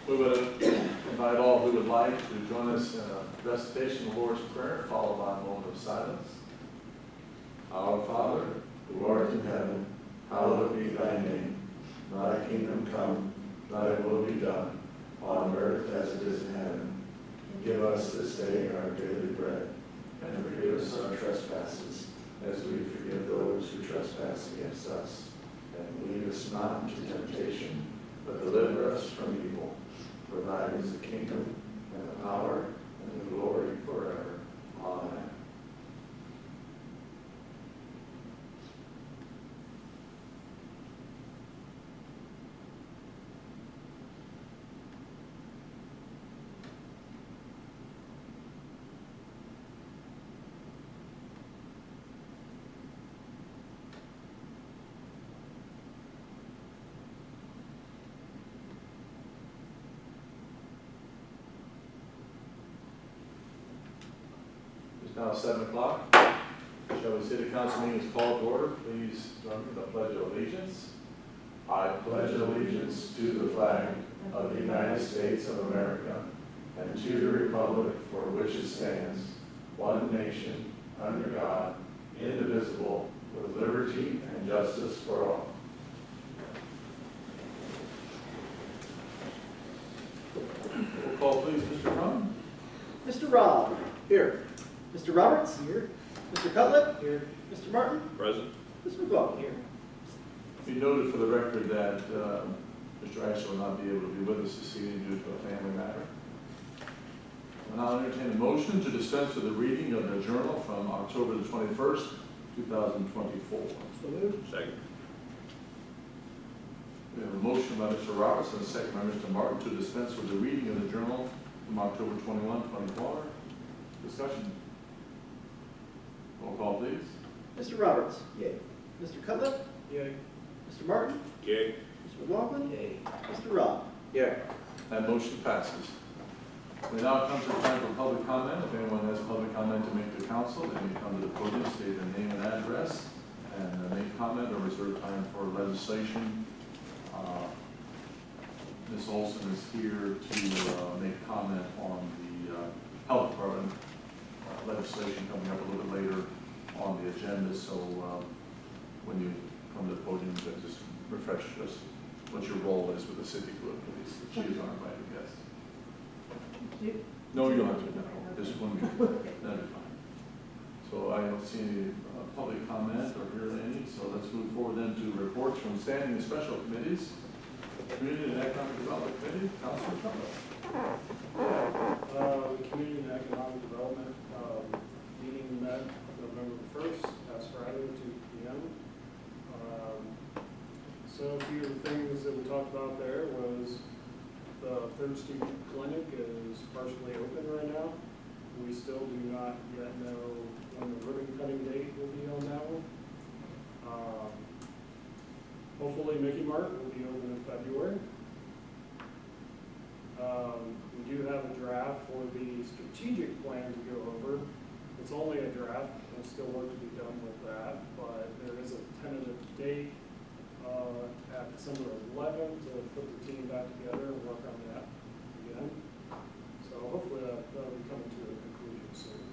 We would invite all who would like to join us in a recitation of the Lord's Prayer, followed by a moment of silence. Our Father, who art in heaven, hallowed be thy name. Thy kingdom come, thy will be done, on earth as it is in heaven. Give us this day our daily bread, and forgive us our trespasses, as we forgive those who trespass against us. And lead us not into temptation, but deliver us from evil. For thine is the kingdom, and the power, and the glory forever. Amen. It's now 7 o'clock. Shelby City Council meeting is called to order. Please join me in the Pledge of Allegiance. I pledge allegiance to the flag of the United States of America and to the republic for which it stands, one nation, under God, indivisible, with liberty and justice for all. Roll call, please, Mr. Crum. Mr. Robb. Here. Mr. Roberts. Here. Mr. Cutlet. Here. Mr. Martin. Present. Ms. McGuire. Here. Be noted for the record that Mr. Asher will not be able to be with us this evening due to a family matter. And I'll entertain a motion to dispense with the reading of the journal from October the 21st, 2024. So moved. Second. We have a motion by Mr. Roberts and a second by Mr. Martin to dispense with the reading of the journal from October 21, 24. Discussion. Roll call, please. Mr. Roberts. Yay. Mr. Cutlet. Yay. Mr. Martin. Yay. Mr. McLaughlin. Yay. Mr. Robb. Yay. That motion passes. We now come to the time for public comment. If anyone has public comment to make to council, they may come to the podium, state their name and address, and make comment or reserve time for legislation. Ms. Olson is here to make comment on the health department legislation coming up a little bit later on the agenda. So when you come to the podium, just refresh us what your role is with the city clerk, please. She is our invited guest. No, you don't have to. No, just one minute. That'd be fine. So I don't see any public comment or hear any. So let's move forward then to reports from standing and special committees. Community and Economic Development Committee, Councilor Cutler. The Community and Economic Development meeting met November 1st, last Friday, 2 p.m. So a few of the things that we talked about there was the Third Student Clinic is partially open right now. We still do not yet know when the ribbon cutting date will be on that one. Hopefully Mickey Mart will be open in February. We do have a draft for the strategic plan to go over. It's only a draft, there's still work to be done with that, but there is a tentative date at December 11th to put the team back together and work on that again. So hopefully that'll be coming to a conclusion soon.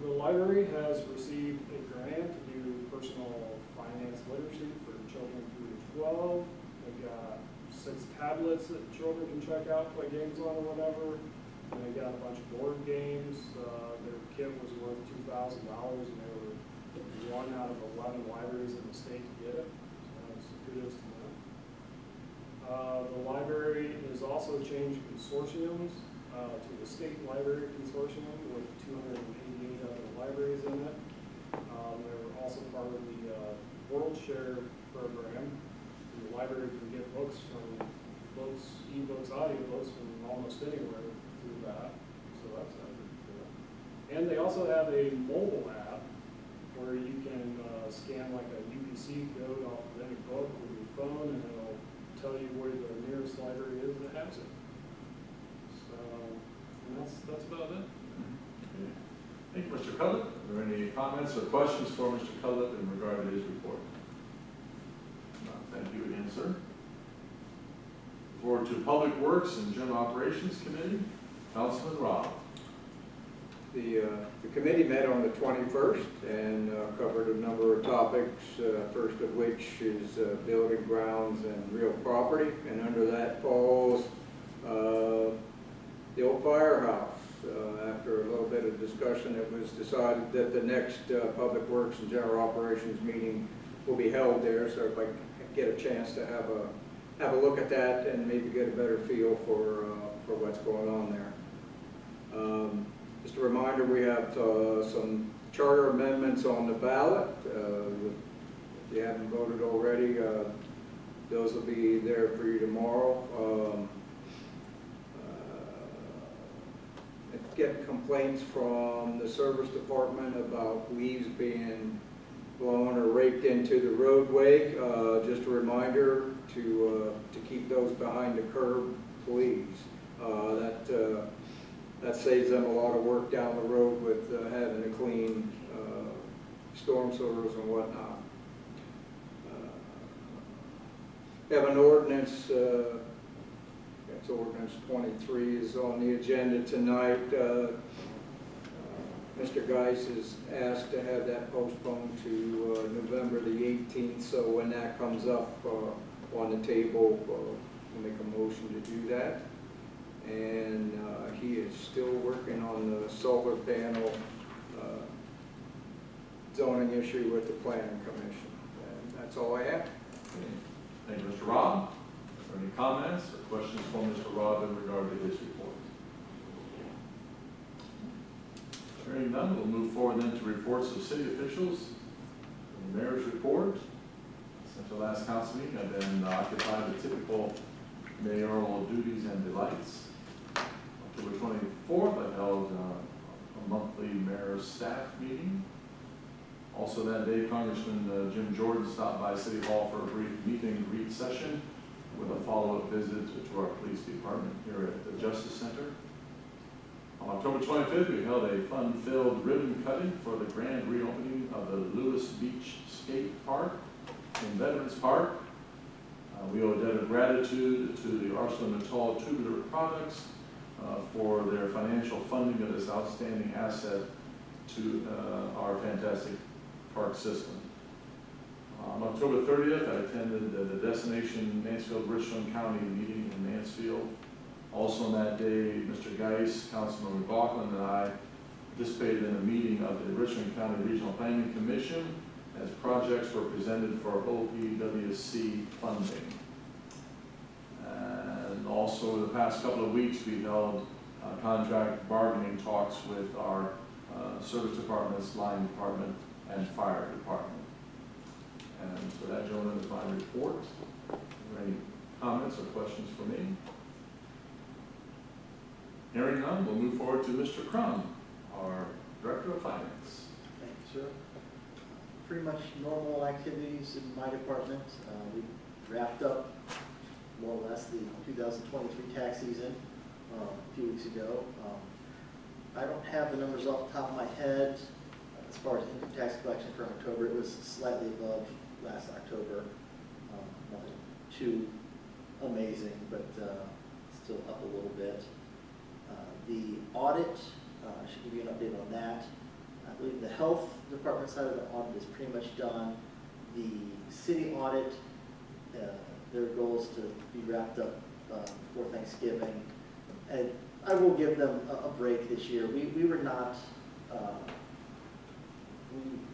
The library has received a grant to do personal finance literacy for children through 12. They've got 6 tablets that children can check out, play games on or whatever. And they got a bunch of board games. Their kit was worth $2,000 and they were 1 out of 11 libraries in the state to get it. So kudos to them. The library is also changed consortiums to the State Library Consortium with 288 other libraries in it. They were also part of the World Share program. The library can get books from e-books, audiobooks from almost anywhere through that. So that's pretty cool. And they also have a mobile app where you can scan like a UPC code off of any book with your phone, and it'll tell you where the nearest library is that has it. So, and that's about it. Okay. Thank you, Mr. Cutler. Are there any comments or questions for Mr. Cutler in regard to his report? No, thank you again, sir. forward to Public Works and General Operations Committee. Councilman Rob. The committee met on the 21st and covered a number of topics, first of which is building grounds and real property. And under that falls the old firehouse. After a little bit of discussion, it was decided that the next Public Works and General Operations meeting will be held there. So if I get a chance to have a look at that and maybe get a better feel for what's going on there. Just a reminder, we have some charter amendments on the ballot. If you haven't voted already, those will be there for you tomorrow. Get complaints from the service department about leaves being blown or raked into the roadway. Just a reminder to keep those behind the curb, please. That saves them a lot of work down the road with having to clean storm sewers and whatnot. We have an ordinance, it's ordinance 23 is on the agenda tonight. Mr. Geis is asked to have that postponed to November the 18th, so when that comes up on the table, we'll make a motion to do that. And he is still working on the solar panel zoning issue with the planning commission. And that's all I have. Thank you, Mr. Rob. Are there any comments or questions from Mr. Rob in regard to his report? Hearing none, we'll move forward then to reports of city officials. The mayor's report. Since the last council meeting, I've been occupied with typical mayoral duties and delights. October 24th, I held a monthly mayor's staff meeting. Also that day, Congressman Jim Jordan stopped by City Hall for a brief meet and greet session with a follow-up visit to our police department here at the Justice Center. On October 25th, we held a fun-filled ribbon cutting for the grand reopening of the Lewis Beach Skate Park in Veterans Park. We owe a debt of gratitude to the ArcelorMittal Tubular Products for their financial funding of this outstanding asset to our fantastic park system. On October 30th, I attended the Destination Mansfield-Richland County meeting in Mansfield. Also on that day, Mr. Geis, Councilman McLaughlin, and I participated in a meeting of the Richland County Regional Planning Commission as projects were presented for OPWC funding. And also the past couple of weeks, we held contract bargaining talks with our service departments, line department, and fire department. And so that, gentlemen, is my report. Are there any comments or questions for me? Hearing none, we'll move forward to Mr. Crum, our Director of Finance. Thank you, sir. Pretty much normal activities in my department. We wrapped up more or less the 2023 tax season a few weeks ago. I don't have the numbers off the top of my head. As far as income tax collection for October, it was slightly above last October. Nothing too amazing, but still up a little bit. The audit, I should give you an update on that. I believe the health department side of the audit is pretty much done. The city audit, their goal is to be wrapped up before Thanksgiving. And I will give them a break this year. We were not,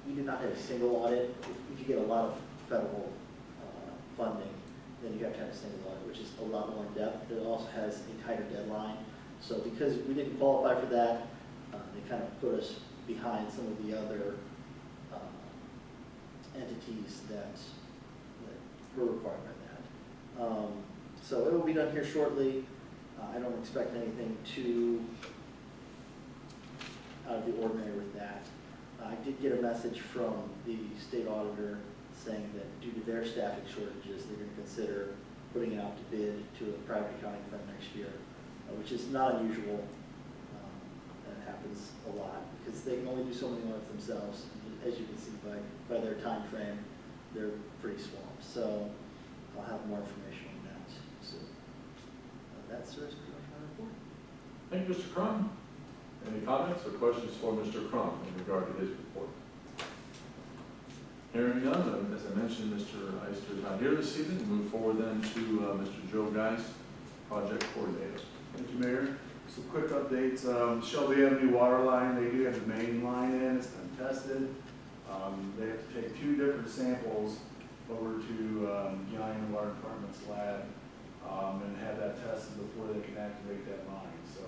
we did not have a single audit. If you get a lot of federal funding, then you have to have a single audit, which is a lot more in depth. It also has a tighter deadline. So because we didn't qualify for that, they kind of put us behind some of the other entities that were required by that. So it will be done here shortly. I don't expect anything too out of the ordinary with that. I did get a message from the state auditor saying that due to their staffing shortages, they're going to consider putting it out to bid to a private accounting firm next year, which is not unusual, and it happens a lot because they can only do so many audits themselves. As you can see by their time frame, they're pretty swamped. So I'll have more information on that soon. that, sir, is pretty much my report. Thank you, Mr. Crum. Any comments or questions for Mr. Crum in regard to his report? Hearing none, as I mentioned, Mr. Ister is not here this evening. Move forward then to Mr. Joe Geis, project coordinator. Thank you, Mayor. Some quick updates. Shelby Avenue water line, they do have the main line in, it's been tested. They have to take 2 different samples over to Young Water Department's lab and have that tested before they can activate that line. So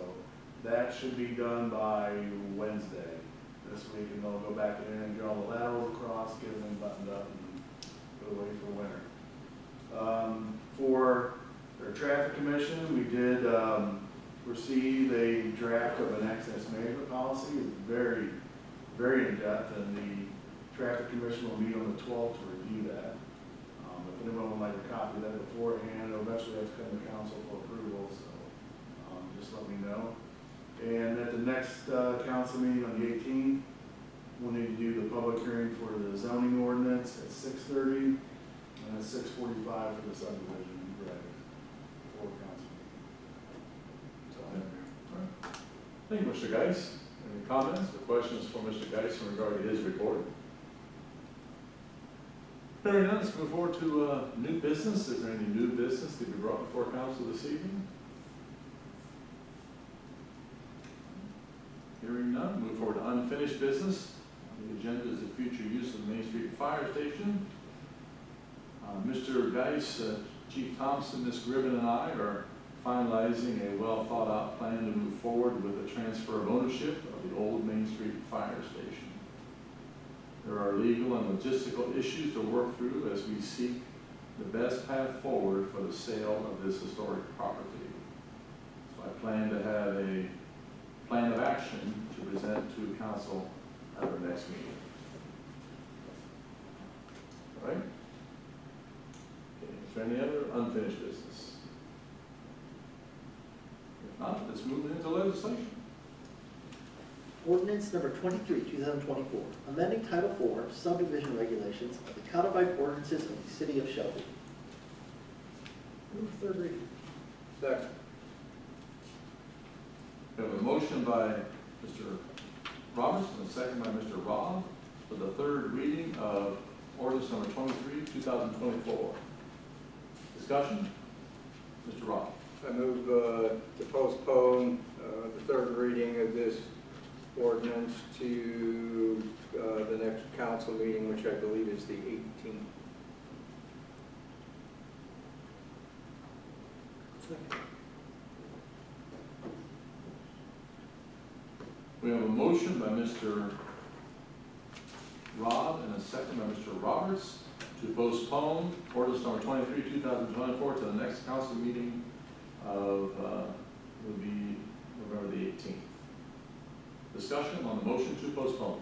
that should be done by Wednesday this week, and they'll go back in and get all the laterals across, get them buttoned up, and put away for winter. For their traffic commission, we did receive a draft of an access management policy. It's very, very in-depth, and the traffic commission will meet on the 12th to review that. If anyone would like a copy of that beforehand, it'll eventually have to come to council for approval, so just let me know. And at the next council meeting on the 18th, we'll need to do the public hearing for the zoning ordinance at 6:30 and at 6:45 for the subdivision regs for council meeting. So, Thank you, Mr. Geis. Any comments or questions for Mr. Geis in regard to his report? Hearing none, let's move forward to new business. Is there any new business to be brought before council this evening? Hearing none, move forward to unfinished business. On the agenda is the future use of the Main Street Fire Station. Mr. Geis, Chief Thompson, Ms. Gribben, and I are finalizing a well-thought-out plan to move forward with the transfer of ownership of the old Main Street Fire Station. There are legal and logistical issues to work through as we seek the best path forward for the sale of this historic property. So I plan to have a plan of action to present to council at our next meeting. All right? Okay, is there any other unfinished business? If not, let's move into legislation. Ordinance number 23, 2024, amending Title 4 subdivision regulations of the codified ordinances of the city of Shelby. Move third reading. Second. We have a motion by Mr. Roberts and a second by Mr. Robb for the third reading of ordinance number 23, 2024. Discussion? Mr. Robb. I move to postpone the third reading of this ordinance to the next council meeting, which I believe is the 18th. We have a motion by Mr. Robb and a second by Mr. Roberts to postpone ordinance number 23, 2024 to the next council meeting of, will be November the 18th. Discussion on the motion to postpone.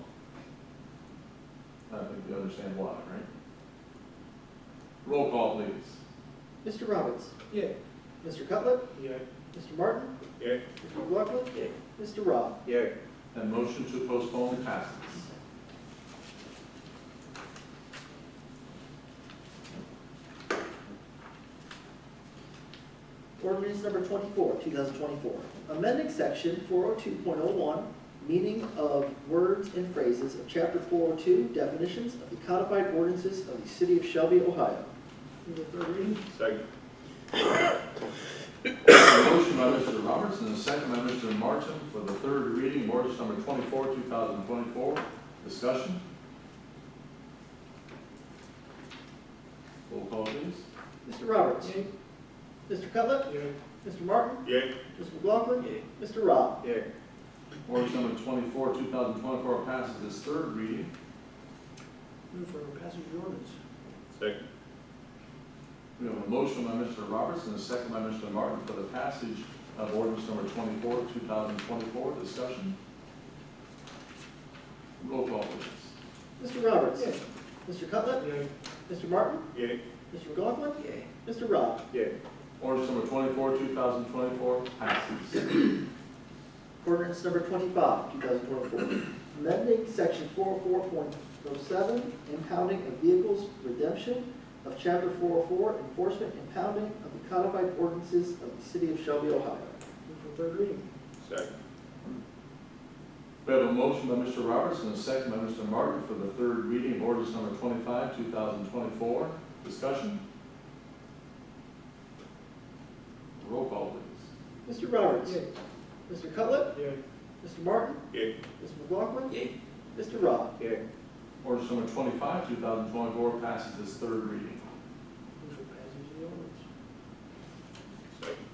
I think you understand why, right? Roll call, please. Mr. Roberts. Yay. Mr. Cutler. Yay. Mr. Martin. Yay. Mr. McLaughlin. Yay. Mr. Robb. Yay. And motion to postpone passes. Ordinance number 24, 2024, amending section 402.01, meaning of words and phrases of chapter 402, definitions of the codified ordinances of the city of Shelby, Ohio. Move third reading. Second. A motion by Mr. Roberts and a second by Mr. Martin for the third reading of ordinance number 24, 2024. Discussion? Roll call, please. Mr. Roberts. Yay. Mr. Cutler. Yay. Mr. Martin. Yay. Mr. McLaughlin. Yay. Mr. Robb. Yay. Ordinance number 24, 2024 passes its third reading. Move for passage of ordinance. Second. We have a motion by Mr. Roberts and a second by Mr. Martin for the passage of ordinance number 24, 2024. Discussion? Roll call, please. Mr. Roberts. Yay. Mr. Cutler. Yay. Mr. Martin. Yay. Mr. McLaughlin. Yay. Mr. Robb. Yay. Ordinance number 24, 2024 passes. Ordinance number 25, 2024, amending section 404.07, impounding of vehicles, redemption, of Chapter 404, Enforcement and Impounding of the Codified Ordinances of the City of Shelby, Ohio. Move for third reading. Second. We have a motion by Mr. Roberts and a second by Mr. Martin for the third reading of ordinance number 25, 2024. Discussion? Roll call, please. Mr. Roberts. Yay. Mr. Cutlet. Yay. Mr. Martin. Yay. Mr. McLaughlin. Yay. Mr. Rob. Yay. Ordinance number 25, 2024 passes its third reading. Move for passage of the ordinance. Second.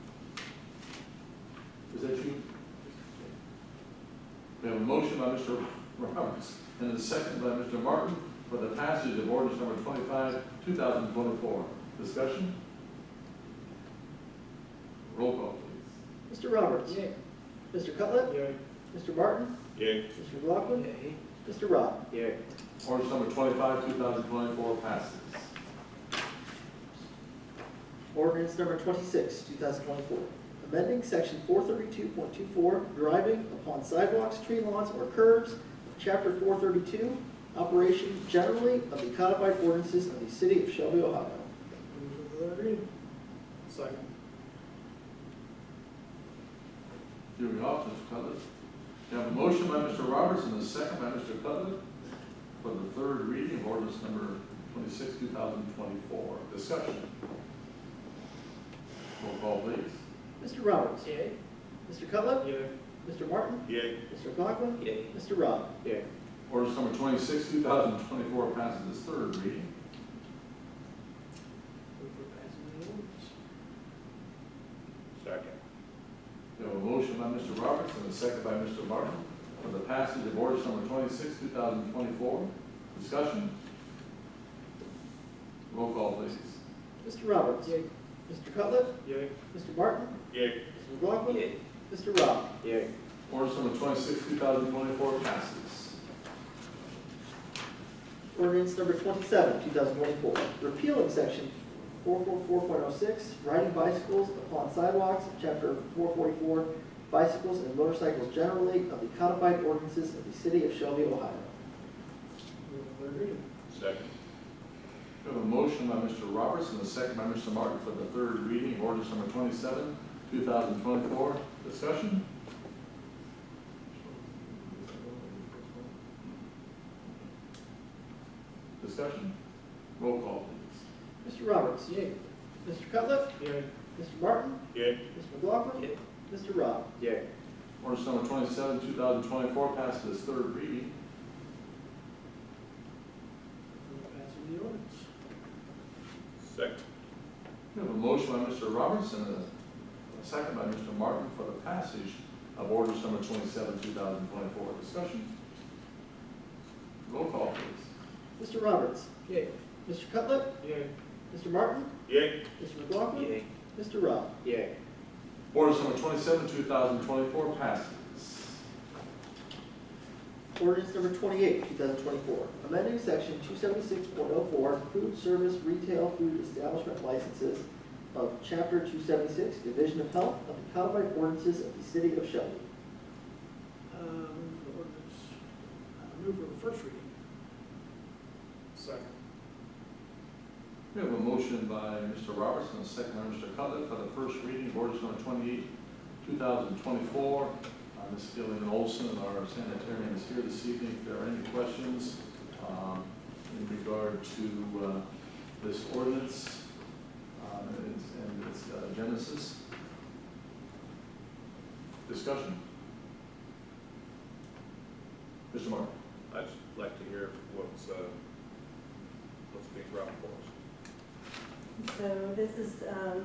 Is that you? We have a motion by Mr. Roberts and a second by Mr. Martin for the passage of ordinance number 25, 2024. Discussion? Roll call, please. Mr. Roberts. Yay. Mr. Cutlet. Yay. Mr. Martin. Yay. Mr. McLaughlin. Mr. Rob. Yay. Ordinance number 25, 2024 passes. Ordinance number 26, 2024. Amending section 432.24, driving upon sidewalks, tree lawns, or curbs, of chapter 432, operation generally of the codified ordinances of the city of Shelby, Ohio. Move for third reading. Second. Hearing off, Mr. Cutler. We have a motion by Mr. Roberts and a second by Mr. Cutler for the third reading of ordinance number 26, 2024. Discussion. Roll call, please. Mr. Roberts. Yay. Mr. Cutler. Yay. Mr. Martin. Yay. Mr. McLaughlin. Yay. Mr. Rob. Yay. Ordinance number 26, 2024 passes its third reading. Move for passage of the ordinance. Second. We have a motion by Mr. Roberts and a second by Mr. Martin for the passage of ordinance number 26, 2024. Discussion. Roll call, please. Mr. Roberts. Yay. Mr. Cutler. Yay. Mr. Martin. Yay. Mr. McLaughlin. Mr. Rob. Yay. Ordinance number 26, 2024 passes. Ordinance number 27, 2024, repealing section 444.06, riding bicycles upon sidewalks, chapter 444, bicycles and motorcycles generally of the codified ordinances of the city of Shelby, Ohio. Move for third reading. Second. We have a motion by Mr. Roberts and a second by Mr. Martin for the third reading of ordinance number 27, 2024. Discussion? Discussion? Roll call, please. Mr. Roberts. Yay. Mr. Cutler. Yay. Mr. Martin. Yay. Mr. McLaughlin. Mr. Rob. Yay. Ordinance number 27, 2024 passes its third reading. Move for passage of the ordinance. Second. We have a motion by Mr. Roberts and a second by Mr. Martin for the passage of ordinance number 27, 2024. Discussion? Roll call, please. Mr. Roberts. Yay. Mr. Cutler. Yay. Mr. Martin. Yay. Mr. McLaughlin. Mr. Rob. Yay. Ordinance number 27, 2024 passes. Ordinance number 28, 2024, amending section 276.04, food service retail food establishment licenses of chapter 276, division of health of the codified ordinances of the city of Shelby. Move for ordinance. Move for first reading. Second. We have a motion by Mr. Roberts and a second by Mr. Cutler for the first reading of ordinance number 28, 2024. Ms. Gillian Olson, our sanitarian, is here this evening. If there are any questions in regard to this ordinance and its genesis. Discussion. Mr. Martin. I'd just like to hear what's being brought for us. So this is,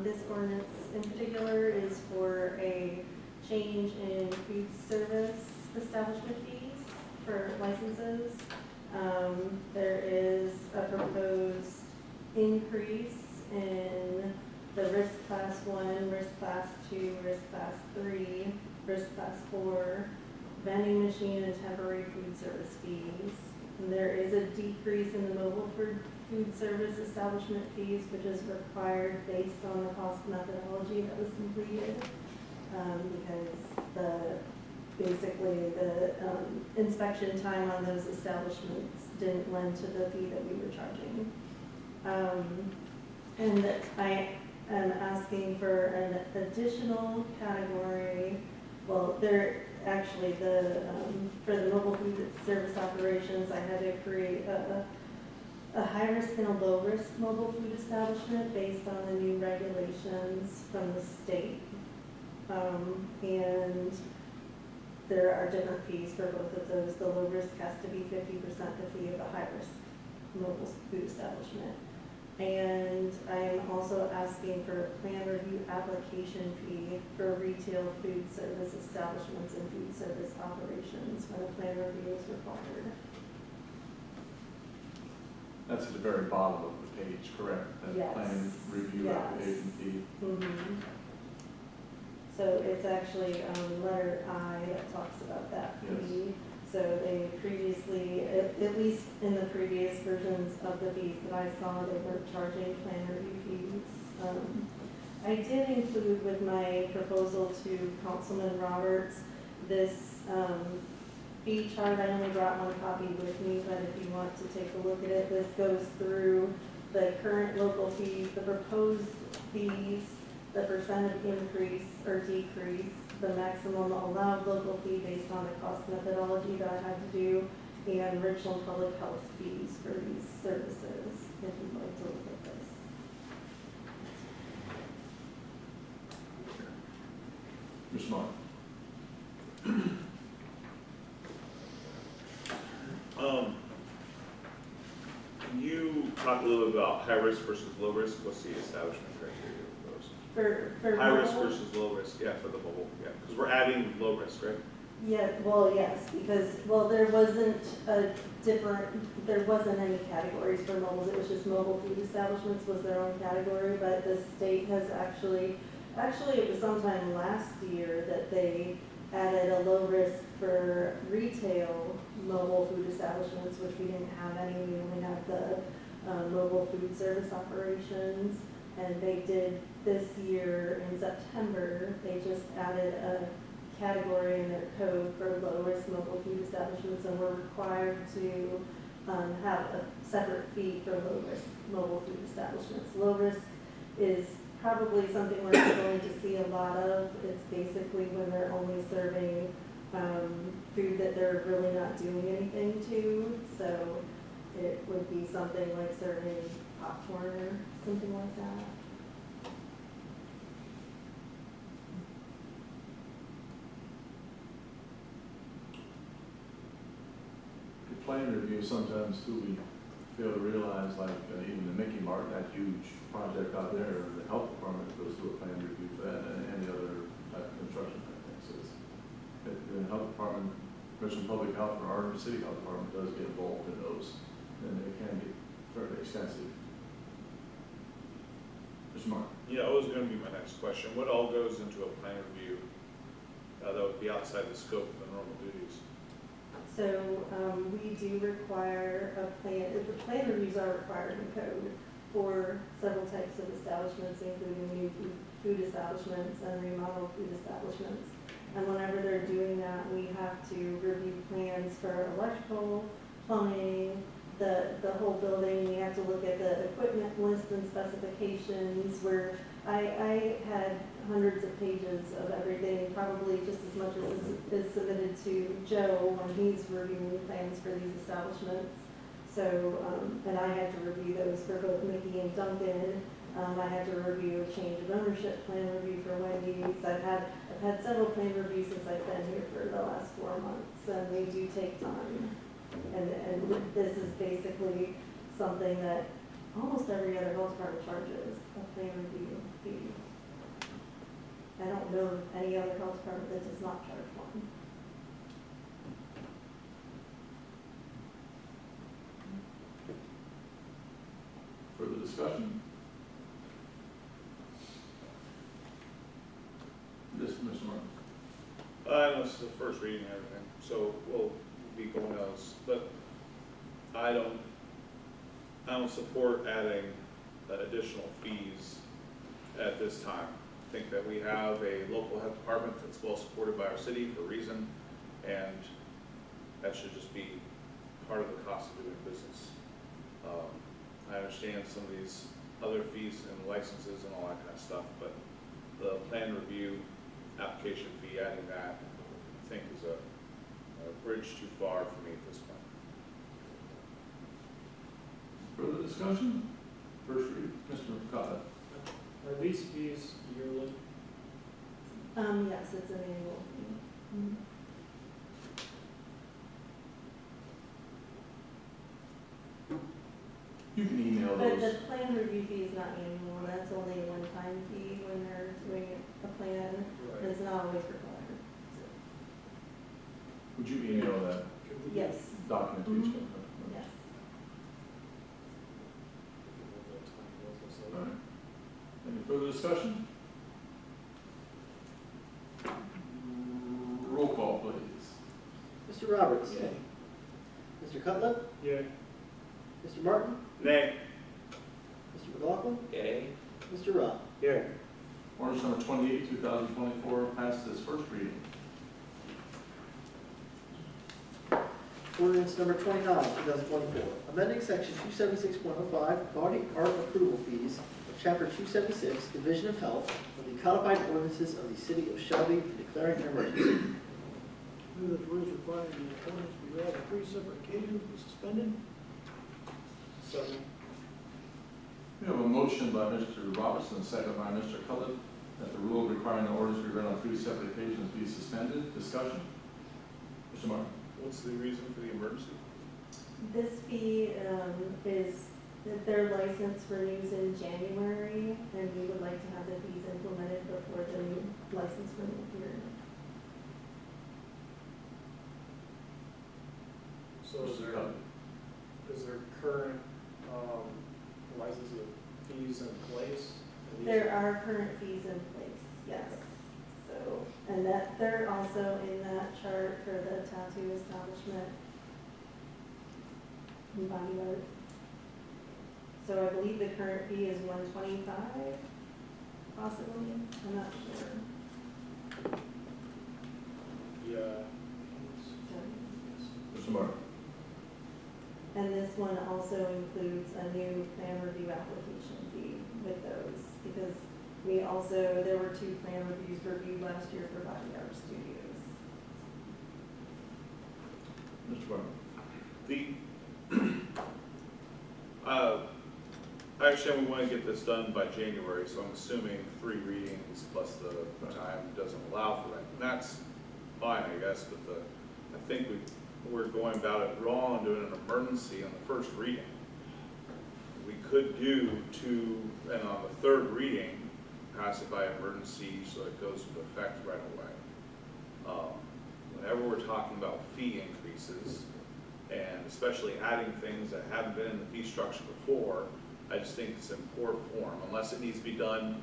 this ordinance in particular is for a change in food service establishment fees for licenses. There is a proposed increase in the risk class 1, risk class 2, risk class 3, risk class 4, vending machine and temporary food service fees. And there is a decrease in the mobile food service establishment fees, which is required based on the cost methodology that was completed. Because basically the inspection time on those establishments didn't lend to the fee that we were charging. And that I am asking for an additional category, well, there, actually, for the mobile food service operations, I had to create a high-risk and a low-risk mobile food establishment based on the new regulations from the state. And there are different fees for both of those. The low risk has to be 50% the fee of the high risk mobile food establishment. And I am also asking for a plan review application fee for retail food service establishments and food service operations when a plan review is required. That's at the very bottom of the page, correct? That Yes. plan review Yes. application fee. So it's actually letter I that talks about that fee. So they previously, at least in the previous versions of the fees that I saw, they weren't charging plan review fees. I did include with my proposal to Councilman Roberts this fee chart. I only brought one copy with me, but if you want to take a look at it, this goes through the current local fees, the proposed fees, the percent of increase or decrease, the maximum allowed local fee based on the cost methodology that I had to do, and Richland Public Health fees for these services, if you'd like to look at this. Mr. Mark? Can you talk a little bit about high risk versus low risk? What's the establishment criteria for those? For High risk mobile? versus low risk, yeah, for the mobile, yeah, because we're adding low risk, right? Yeah, well, yes, because, well, there wasn't any categories for mobiles, it was just mobile food establishments was their own category, but the state has actually, it was sometime last year that they added a low risk for retail mobile food establishments, which we didn't have any, we only had the mobile food service operations, and they did this year in September, they just added a category in their code for low-risk mobile food establishments, and we're required to have a separate fee for low-risk mobile food establishments. Low-risk is probably something we're not going to see a lot of. It's basically when they're only serving food that they're really not doing anything to. So it would be something like serving popcorn or something like that. Plan review, sometimes too, we fail to realize, like, even the Mickey Mart, that huge project out there, the health department goes through a plan review for that, and any other type of construction type thing. So it's, the health department, Richland Public Health, or our city health department does get involved in those, and they can be fairly extensive. Mr. Mark? Yeah, that was gonna be my next question. What all goes into a plan review that would be outside the scope of the normal duties? So we do require a plan, the plan reviews are required in code for several types of establishments, including new food establishments and remodeled food establishments. And whenever they're doing that, we have to review plans for electrical, plumbing, the whole building. We have to look at the equipment list and specifications, where I had hundreds of pages of everything, probably just as much as is submitted to Joe when he's reviewing plans for these establishments. So, and I had to review those for both Mickey and Duncan. I had to review a change of ownership plan review for Wendy's. I've had several plan reviews since I've been here for the last 4 months, and they do take time. And this is basically something that almost every other health department charges, a plan review fee. I don't know of any other health department that does not charge one. Further discussion? Yes, Mr. Mark? I know this is the first reading and everything, so we'll be going else, but I don't support adding additional fees at this time. I think that we have a local health department that's well supported by our city for a reason, and that should just be part of the cost of doing business. I understand some of these other fees and licenses and all that kind of stuff, but the plan review application fee, adding that, I think is a bridge too far for me at this point. Further discussion? First read, Mr. Cutler. Are these fees yearly? Yes, it's an annual fee. Mhm. You can email But those. the plan review fee is not annual, that's only a one-time fee when they're doing a plan, and it's not always required. Would you email that Could we- Yes, documentation? yes. All right. Any further discussion? Roll call, please. Mr. Roberts? Yay. Mr. Cutler? Yeah, Mr. Martin? Nay. Mr. McLaughlin? Yay. Mr. Rob? Yeah. Ordinance number 28, 2024 passes its first reading. Ordinance number 29, 2024, amending section 276.05, body art approval fees of chapter 276, Division of Health, of the codified ordinances of the city of Shelby, and declaring an emergency. Move that the rules requiring the ordinance be read on 3 separate occasions be suspended. second. We have a motion by Mr. Robertson, and a second by Mr. Cutler, that the rule requiring the ordinance be read on 3 separate occasions be suspended. Discussion? Mr. Martin? What's the reason for the emergency? This fee is that their license renews in January, and we would like to have the fees implemented before the new license renewal period. So is Mr. there, Cutler? is there current, license fees in place? And these There are current fees in place, yes. So, and that, they're also in that chart for the tattoo establishment and body art. So I believe the current fee is $125, possibly, I'm not sure. Yeah. Mr. Martin? And this one also includes a new plan review application fee with those, because we also, there were 2 plan reviews reviewed last year for body art studios. Mr. Martin? I understand we want to get this done by January, so I'm assuming 3 readings plus the time doesn't allow for that. And that's fine, I guess, but I think we're going about it wrong and doing an emergency on the first reading. We could do 2, and on the 3rd reading, pass it by emergency so it goes into effect right away. Whenever we're talking about fee increases, and especially adding things that haven't been in the fee structure before, I just think it's in poor form, unless it needs to be done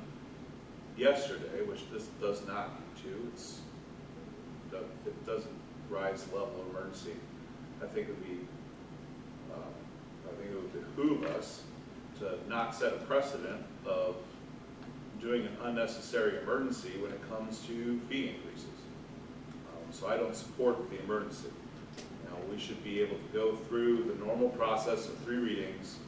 yesterday, which this does not need to. It doesn't rise the level of emergency. I think it would behoove us to not set a precedent of doing an unnecessary emergency when it comes to fee increases. So I don't support the emergency. We should be able to go through the normal process of 3 readings.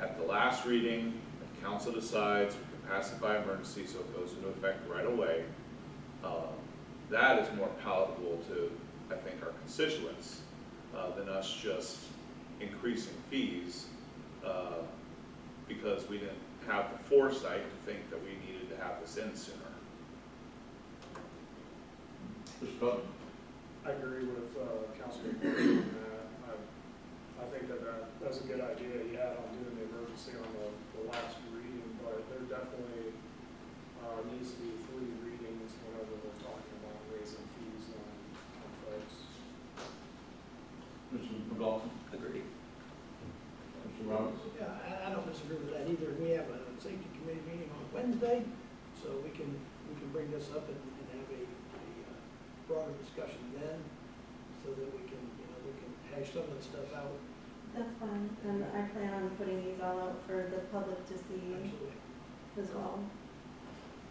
At the last reading, if council decides, we can pass it by emergency so it goes into effect right away. That is more palatable to, I think, our constituents than us just increasing fees because we didn't have the foresight to think that we needed to have this in sooner. Mr. Cutler? I agree with Councilman Martin on that. I think that's a good idea you had on doing the emergency on the last reading, but there definitely needs to be 3 readings whenever we're talking about raising fees on folks. Mr. McLaughlin? Agreed. Mr. Roberts? Yeah, I don't disagree with that either. We have a safety committee meeting on Wednesday, so we can bring this up and have a broader discussion then, so that we can hash some of the stuff out. That's fine, and I plan on putting these all out for the public to see Absolutely. as well.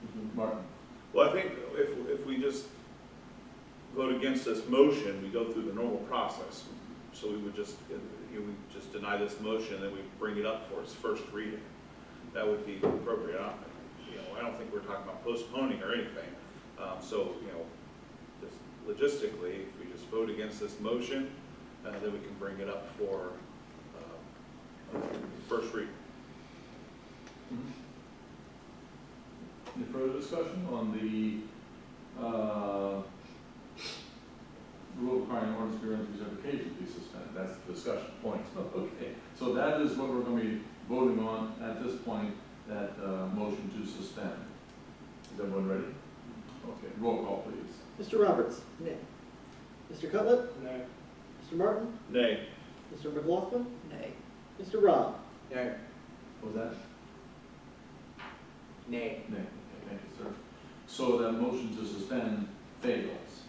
Mr. Martin? Well, I think if we just vote against this motion, we go through the normal process. So we would just, we just deny this motion, and then we bring it up for its first reading. That would be appropriate. I don't think we're talking about postponing or anything. So, just logistically, if we just vote against this motion, then we can bring it up for first reading. Any further discussion on the rule requiring ordinance to grant certification to be suspended? That's the discussion point. Okay, so that is what we're going to be voting on at this point, that motion to suspend. Is everyone ready? Okay, roll call, please. Mr. Roberts? Nay. Mr. Cutlet? No. Mr. Martin? Nay. Mr. McLaughlin? Nay. Mr. Rob? Nay. What was that? Nay. Nay. Okay, thank you, sir. So that motion to suspend fails.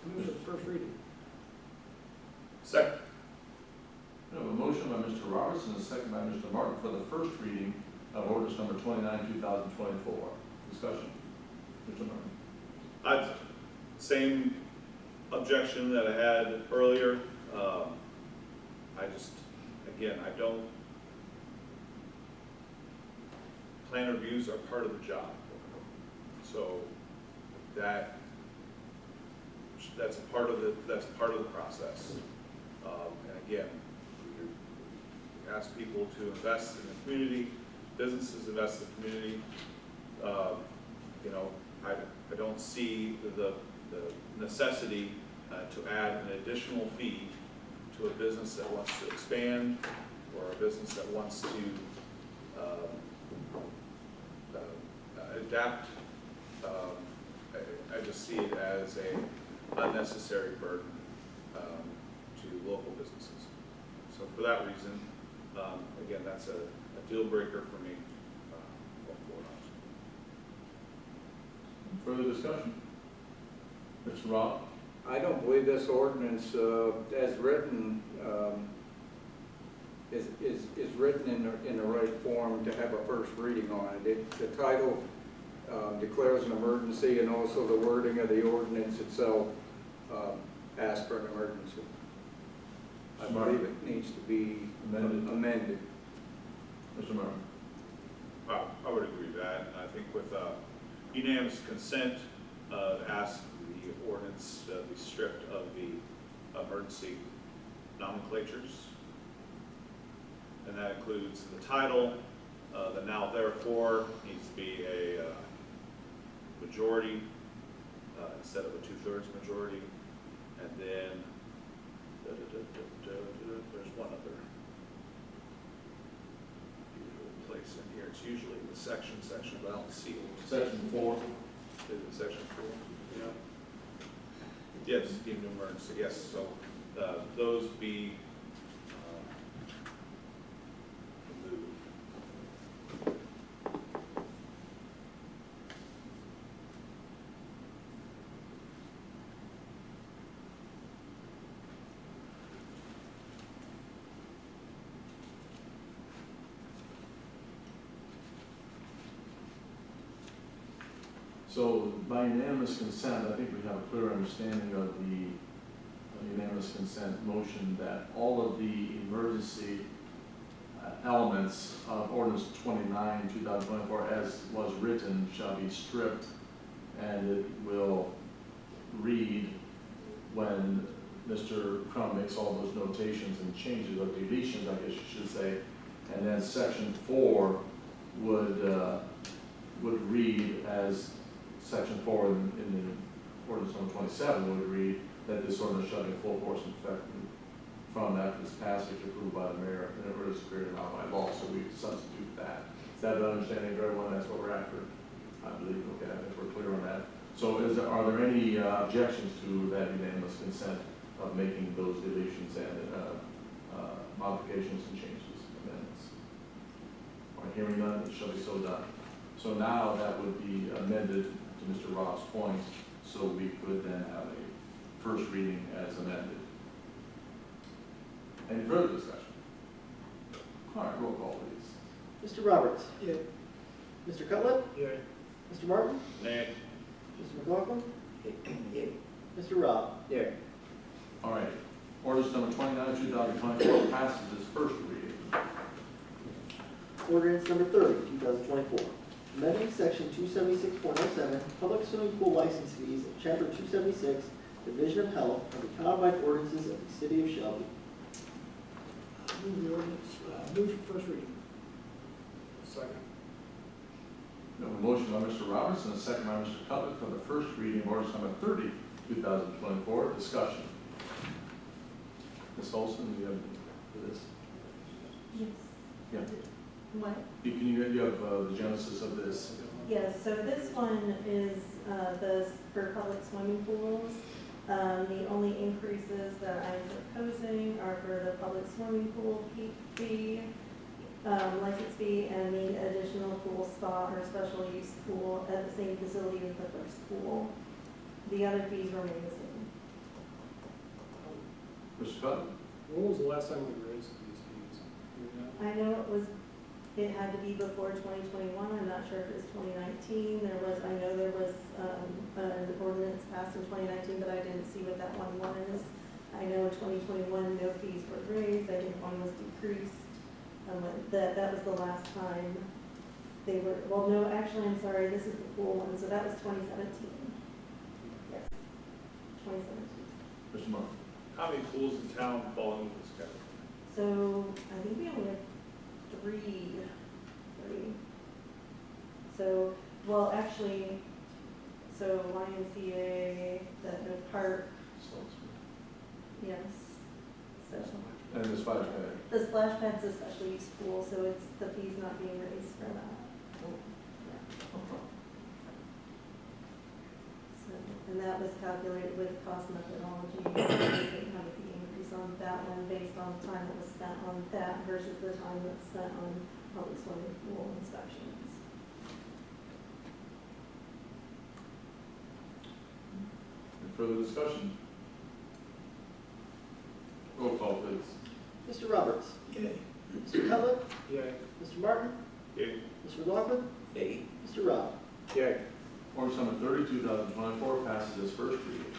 Move to the first reading. Second. We have a motion by Mr. Roberts and a second by Mr. Martin for the first reading of ordinance number 29, 2024. Discussion. Mr. Martin. Same objection that I had earlier. Plan reviews are part of the job. So that's a part of the process. And again, we ask people to invest in the community, businesses invest in the community. I don't see the necessity to add an additional fee to a business that wants to expand or a business that wants to adapt. I just see it as a unnecessary burden to local businesses. So for that reason, again, that's a deal breaker for me. Further discussion? Mr. Rob? I don't believe this ordinance, as written, is written in the right form to have a first reading on it. The title declares an emergency, and also the wording of the ordinance itself asks for an emergency. I believe it needs to be amended. Mr. Martin? I would agree with that. I think with unanimous consent, ask the ordinance be stripped of the emergency nomenclatures. And that includes the title, the now therefore needs to be a majority instead of a 2/3 majority. And then there's one other usual place in here. It's usually the section, but I don't see it. Section 4. Is it section 4? Yeah. Yes, deemed emergency, yes. So those be removed. So by unanimous consent, I think we have a clear understanding of the unanimous consent motion that all of the emergency elements of ordinance 29, 2024, as was written, shall be stripped, and it will read, when Mr. Crum makes all those notations and changes, or deletions, I guess you should say, and then section 4 would read as section 4 in the ordinance number 27 would read that this ordinance shall be in full force and effect from after this passage approved by the mayor and it is superior now by law. So we substitute that. Is that an understanding of everyone? That's what we're after, I believe. Okay, I think we're clear on that. So are there any objections to that unanimous consent of making those deletions and modifications and changes, amendments? Or hearing none, it shall be so done. So now that would be amended to Mr. Ross' point, so we could then have a first reading as amended. Any further discussion? All right, roll call, please. Mr. Roberts? Yeah. Mr. Cutlet? Yeah. Mr. Martin? Nay. Mr. McLaughlin? Yeah. Mr. Rob? Yeah. All right, Ordinance number 29, 2024 passes its first reading. Ordinance number 30, 2024. Amending section 276.07, public swimming pool license fees of chapter 276, Division of Health of the codified ordinances of the city of Shelby. Move the ordinance, move for first reading. Second. We have a motion by Mr. Roberts and a second by Mr. Cutler for the first reading of ordinance number 30, 2024. Discussion. Ms. Olson, do you have for this? Yes. Yeah. What? You have the genesis of this. Yes, so this one is for public swimming pools. The only increases that I'm proposing are for the public swimming pool fee, license fee, and the additional pool spa or special use pool at the same facility as the first pool. The other fees remain the same. Mr. Cutler? When was the last time we raised these fees? Do you know? I know it had to be before 2021, I'm not sure if it was 2019, I know there was an ordinance passed in 2019, but I didn't see what that one was. I know in 2021, no fees were raised, I think one was decreased, that was the last time they were, well, no, actually, I'm sorry, this is the pool one, so that was 2017. Yes, 2017. Mr. Martin? How many pools in town fall into this category? So, I think we only have three. So, well, actually, so YMCA, the park, yes. So, And the splash pad. the splash pad's a special use pool, so it's, the fee's not being raised for that. So, and that was calculated with cost methodology. We didn't have a fee increase on that one based on the time that was spent on that versus the time that's spent on public swimming pool inspections. Any further discussion? Roll call, please. Mr. Roberts. Yay. Mr. Cutler. Yay. Mr. Martin. Yay. Mr. McLaughlin. Yay. Mr. Rob. Yay. Ordinance number 30, 2024 passes its first reading.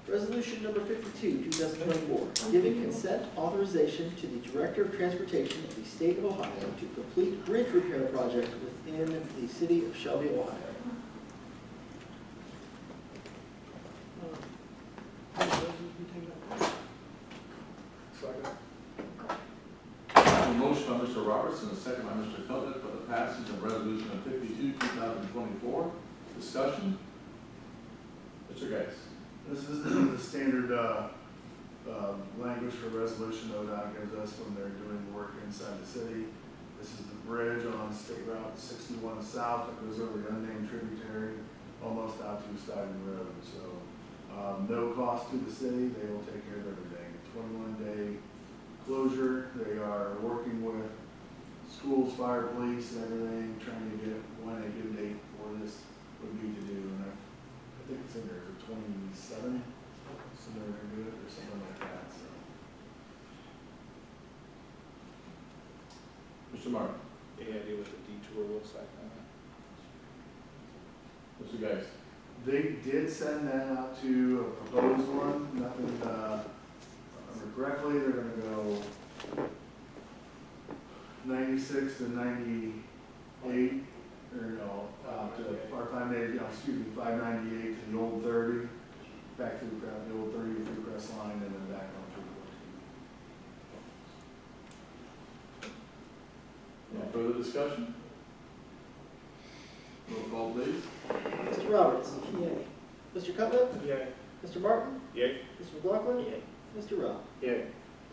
Resolution number 52, 2024, giving consent authorization to the Director of Transportation of the State of Ohio to complete bridge repair project within the city of Shelby, Ohio. Second. A motion by Mr. Roberts and a second by Mr. Cutler for the passage of resolution of 52, 2024. Discussion? Mr. Geis. This is the standard language for resolution ODOT gives us when they're doing work inside the city. This is the bridge on State Route 61 South that goes over the unnamed tributary, almost out to Stuyvesant Road. So no cost to the city. They will take care of everything. 21-day closure. They are working with schools, fire, police, and everything, trying to get when a due date for this would be to do. And I think it's in there for 27, so they're gonna do it or something like that, so. Mr. Martin. Any idea what the detour looks like on that? Mr. Geis. They did send that out to a proposed one, nothing, if I remember correctly, they're gonna go 96 to 98, or no, or 598 to the old 30, back to the old 30 to the crest line, and then back on to 14. Any further discussion? Roll call, please. Mr. Roberts. Yay. Mr. Cutler. Yay. Mr. Martin. Yay. Mr. McLaughlin. Mr. Rob. Yay.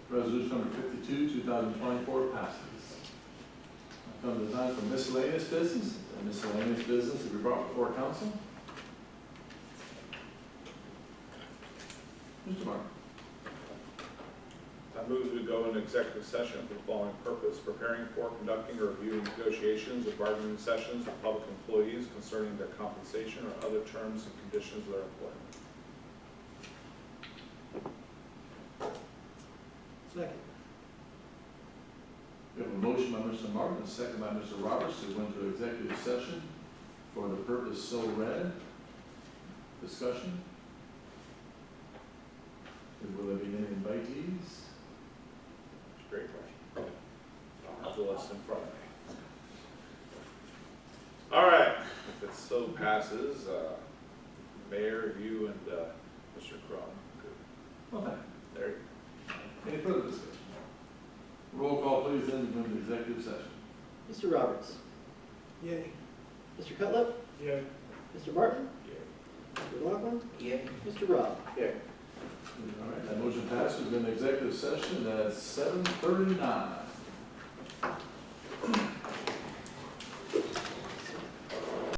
Resolution number 52, 2024 passes. Now comes the time for miscellaneous business. And miscellaneous business to be brought before council. Mr. Martin. I move to go into executive session for the following purpose: preparing for, conducting, or reviewing negotiations or bargaining sessions with public employees concerning their compensation or other terms and conditions of their employment. Second. We have a motion by Mr. Martin, a second by Mr. Roberts to go into executive session for the purpose so read. Discussion? Will there be any invitees? Great question. I'll have the list in front of me. All right, if it so passes, Mayor, you and Mr. Crum. Well, thank There you you. Any further discussion? Roll call, please, then, to the executive session. Mr. Roberts, Yay. Mr. Cutlip, Yeah. Mr. Martin, go. Mr. Laughlin, Yeah. Mr. Rob. Yeah. All right, that motion passes in executive session at 7:39.